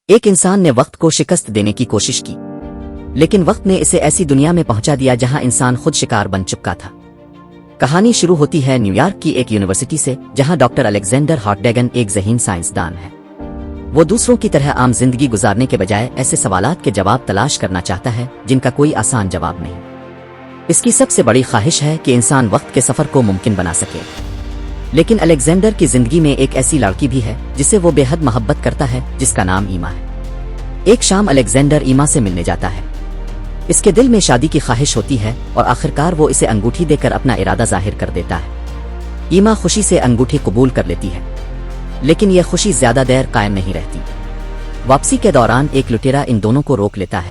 ایک انسان نے وقت کو شکست دینے کی کوشش کی، لیکن وقت نے اسے ایسی دنیا میں پہنچا دیا جہاں انسان خود شکار بن چکا تھا۔ کہانی شروع ہوتی ہے نیو یارک کی ایک یونیورسٹی سے، جہاں ڈاکٹر الیگزینڈر ہارٹڈیگن ایک ذہین سائنسدان ہے۔ وہ دوسروں کی طرح عام زندگی گزارنے کے بجائے ایسے سوالات کے جواب تلاش کرنا چاہتا ہے جن کا کوئی آسان جواب نہیں۔ اس کی سب سے بڑی خواہش ہے کہ انسان وقت کے سفر کو ممکن بنا سکے۔ لیکن الیگزینڈر کی زندگی میں ایک ایسی لڑکی بھی ہے جسے وہ بے حد محبت کرتا ہے، جس کا نام ایما ہے۔ ایک شام الیگزینڈر ایما سے ملنے جاتا ہے۔ اس کے دل میں شادی کی خواہش ہوتی ہے اور آخرکار وہ اسے انگوٹھی دے کر اپنا ارادہ ظاہر کر دیتا ہے۔ ایما خوشی سے انگوٹھی قبول کر لیتی ہے، لیکن یہ خوشی زیادہ دیر قائم نہیں رہتی۔ واپسی کے دوران ایک لٹیرا ان دونوں کو روک لیتا ہے۔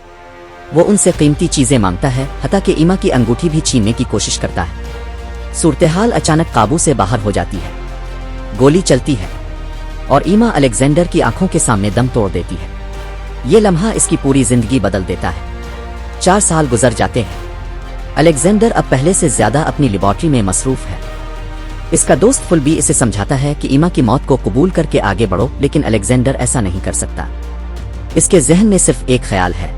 وہ ان سے قیمتی چیزیں مانگتا ہے، حتیٰ کہ ایما کی انگوٹھی بھی چھیننے کی کوشش کرتا ہے۔ صورتحال اچانک قابو سے باہر ہو جاتی ہے، گولی چلتی ہے اور ایما الیگزینڈر کی آنکھوں کے سامنے دم توڑ دیتی ہے۔ یہ لمحہ اس کی پوری زندگی بدل دیتا ہے۔ 4 سال گزر جاتے ہیں۔ الیگزینڈر اب پہلے سے زیادہ اپنی لیبارٹری میں مصروف ہے۔ اس کا دوست فل بھی اسے سمجھاتا ہے کہ ایما کی موت کو قبول کر کے آگے بڑھو، لیکن الیگزینڈر ایسا نہیں کر سکتا۔ اس کے ذہن میں صرف ایک خیال ہے،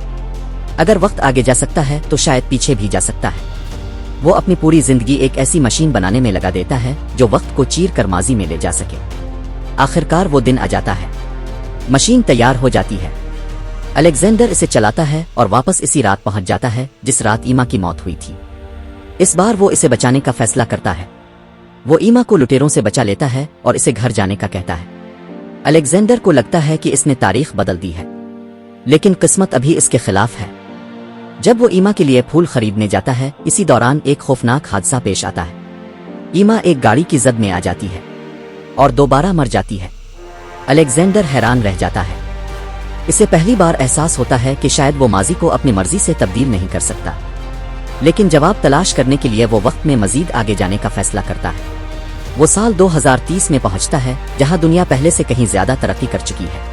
اگر وقت آگے جا سکتا ہے تو شاید پیچھے بھی جا سکتا ہے۔ وہ اپنی پوری زندگی ایک ایسی مشین بنانے میں لگا دیتا ہے جو وقت کو چیر کر ماضی میں لے جا سکے۔ آخرکار وہ دن آ جاتا ہے، مشین تیار ہو جاتی ہے۔ الیگزینڈر اسے چلاتا ہے اور واپس اسی رات پہنچ جاتا ہے جس رات ایما کی موت ہوئی تھی۔ اس بار وہ اسے بچانے کا فیصلہ کرتا ہے۔ وہ ایما کو لٹیروں سے بچا لیتا ہے اور اسے گھر جانے کا کہتا ہے۔ الیگزینڈر کو لگتا ہے کہ اس نے تاریخ بدل دی ہے، لیکن قسمت ابھی اس کے خلاف ہے۔ جب وہ ایما کے لیے پھول خریدنے جاتا ہے، اسی دوران ایک خوفناک حادثہ پیش آتا ہے۔ ایما ایک گاڑی کی زد میں آ جاتی ہے اور دوبارہ مر جاتی ہے۔ الیگزینڈر حیران رہ جاتا ہے۔ اسے پہلی بار احساس ہوتا ہے کہ شاید وہ ماضی کو اپنی مرضی سے تبدیل نہیں کر سکتا، لیکن جواب تلاش کرنے کے لیے وہ وقت میں مزید آگے جانے کا فیصلہ کرتا ہے۔ وہ سال 2030 میں پہنچتا ہے، جہاں دنیا پہلے سے کہیں زیادہ ترقی کر چکی ہے۔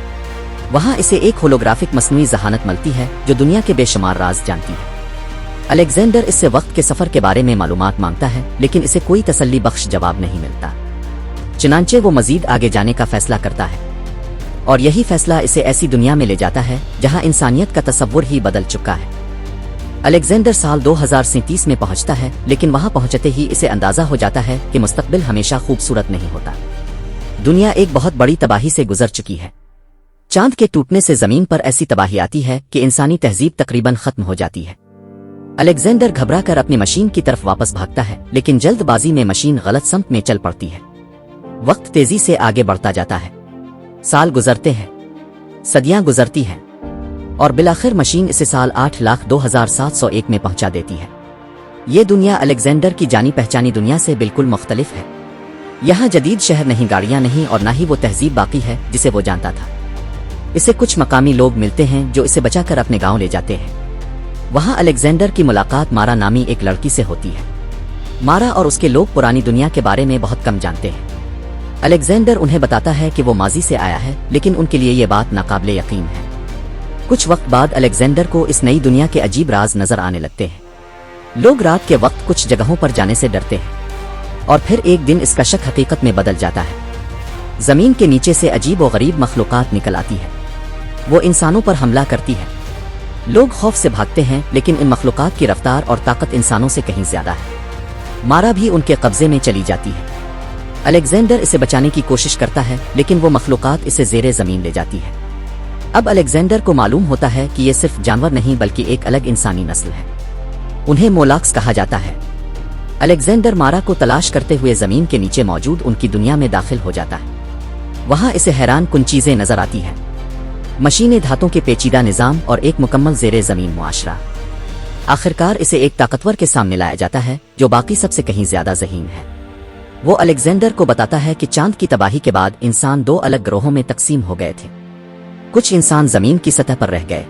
وہاں اسے ایک ہولوگرافک مصنوعی ذہانت ملتی ہے جو دنیا کے بے شمار راز جانتی ہے۔ الیگزینڈر اس سے وقت کے سفر کے بارے میں معلومات مانگتا ہے، لیکن اسے کوئی تسلی بخش جواب نہیں ملتا۔ چنانچہ وہ مزید آگے جانے کا فیصلہ کرتا ہے، اور یہی فیصلہ اسے ایسی دنیا میں لے جاتا ہے جہاں انسانیت کا تصور ہی بدل چکا ہے۔ الیگزینڈر سال 2037 میں پہنچتا ہے، لیکن وہاں پہنچتے ہی اسے اندازہ ہو جاتا ہے کہ مستقبل ہمیشہ خوبصورت نہیں ہوتا۔ دنیا ایک بہت بڑی تباہی سے گزر چکی ہے۔ چاند کے ٹوٹنے سے زمین پر ایسی تباہی آتی ہے کہ انسانی تہذیب تقریباً ختم ہو جاتی ہے۔ الیگزینڈر گھبرا کر اپنی مشین کی طرف واپس بھاگتا ہے، لیکن جلد بازی میں مشین غلط سمت میں چل پڑتی ہے۔ وقت تیزی سے آگے بڑھتا جاتا ہے۔ سال گزرتے ہیں، صدیاں گزرتی ہیں، اور بالآخر مشین اسے سال 8,02,701 میں پہنچا دیتی ہے۔ یہ دنیا الیگزینڈر کی جانی پہچانی دنیا سے بالکل مختلف ہے۔ یہاں جدید شہر نہیں، گاڑیاں نہیں، اور نہ ہی وہ تہذیب باقی ہے جسے وہ جانتا تھا۔ اسے کچھ مقامی لوگ ملتے ہیں جو اسے بچا کر اپنے گاؤں لے جاتے ہیں۔ وہاں الیگزینڈر کی ملاقات مارا نامی ایک لڑکی سے ہوتی ہے۔ مارا اور اس کے لوگ پرانی دنیا کے بارے میں بہت کم جانتے ہیں۔ الیگزینڈر انہیں بتاتا ہے کہ وہ ماضی سے آیا ہے، لیکن ان کے لیے یہ بات ناقابل یقین ہے۔ کچھ وقت بعد الیگزینڈر کو اس نئی دنیا کے عجیب راز نظر آنے لگتے ہیں۔ لوگ رات کے وقت کچھ جگہوں پر جانے سے ڈرتے ہیں، اور پھر ایک دن اس کا شک حقیقت میں بدل جاتا ہے۔ زمین کے نیچے سے عجیب و غریب مخلوقات نکل آتی ہے۔ وہ انسانوں پر حملہ کرتی ہے۔ لوگ خوف سے بھاگتے ہیں، لیکن ان مخلوقات کی رفتار اور طاقت انسانوں سے کہیں زیادہ ہے۔ مارا بھی ان کے قبضے میں چلی جاتی ہے۔ الیگزینڈر اسے بچانے کی کوشش کرتا ہے، لیکن وہ مخلوقات اسے زیر زمین لے جاتی ہے۔ اب الیگزینڈر کو معلوم ہوتا ہے کہ یہ صرف جانور نہیں بلکہ ایک الگ انسانی نسل ہے۔ انہیں مولاکس کہا جاتا ہے۔ الیگزینڈر مارا کو تلاش کرتے ہوئے زمین کے نیچے موجود ان کی دنیا میں داخل ہو جاتا ہے۔ وہاں اسے حیران کن چیزیں نظر آتی ہیں، مشینیں، دھاتوں کے پیچیدہ نظام اور ایک مکمل زیر زمین معاشرہ۔ آخرکار اسے ایک طاقتور کے سامنے لایا جاتا ہے جو باقی سب سے کہیں زیادہ ذہین ہے۔ وہ الیگزینڈر کو بتاتا ہے کہ چاند کی تباہی کے بعد انسان 2 الگ گروہوں میں تقسیم ہو گئے تھے۔ کچھ انسان زمین کی سطح پر رہ گئے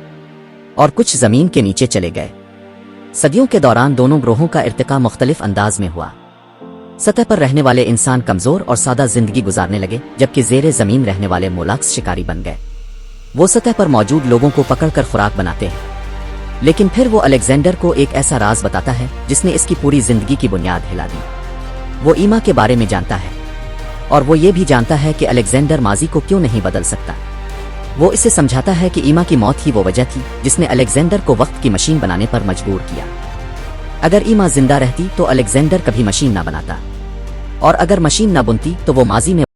اور کچھ زمین کے نیچے چلے گئے۔ صدیوں کے دوران دونوں گروہوں کا ارتقاء مختلف انداز میں ہوا۔ سطح پر رہنے والے انسان کمزور اور سادہ زندگی گزارنے لگے، جبکہ زیر زمین رہنے والے مولاکس شکاری بن گئے۔ وہ سطح پر موجود لوگوں کو پکڑ کر خوراک بناتے ہیں۔ لیکن پھر وہ الیگزینڈر کو ایک ایسا راز بتاتا ہے جس نے اس کی پوری زندگی کی بنیاد ہلا دی۔ وہ ایما کے بارے میں جانتا ہے، اور وہ یہ بھی جانتا ہے کہ الیگزینڈر ماضی کو کیوں نہیں بدل سکتا۔ وہ اسے سمجھاتا ہے کہ ایما کی موت ہی وہ وجہ تھی جس نے الیگزینڈر کو وقت کی مشین بنانے پر مجبور کیا۔ اگر ایما زندہ رہتی تو الیگزینڈر کبھی مشین نہ بناتا، اور اگر مشین نہ بنتی تو وہ ماضی میں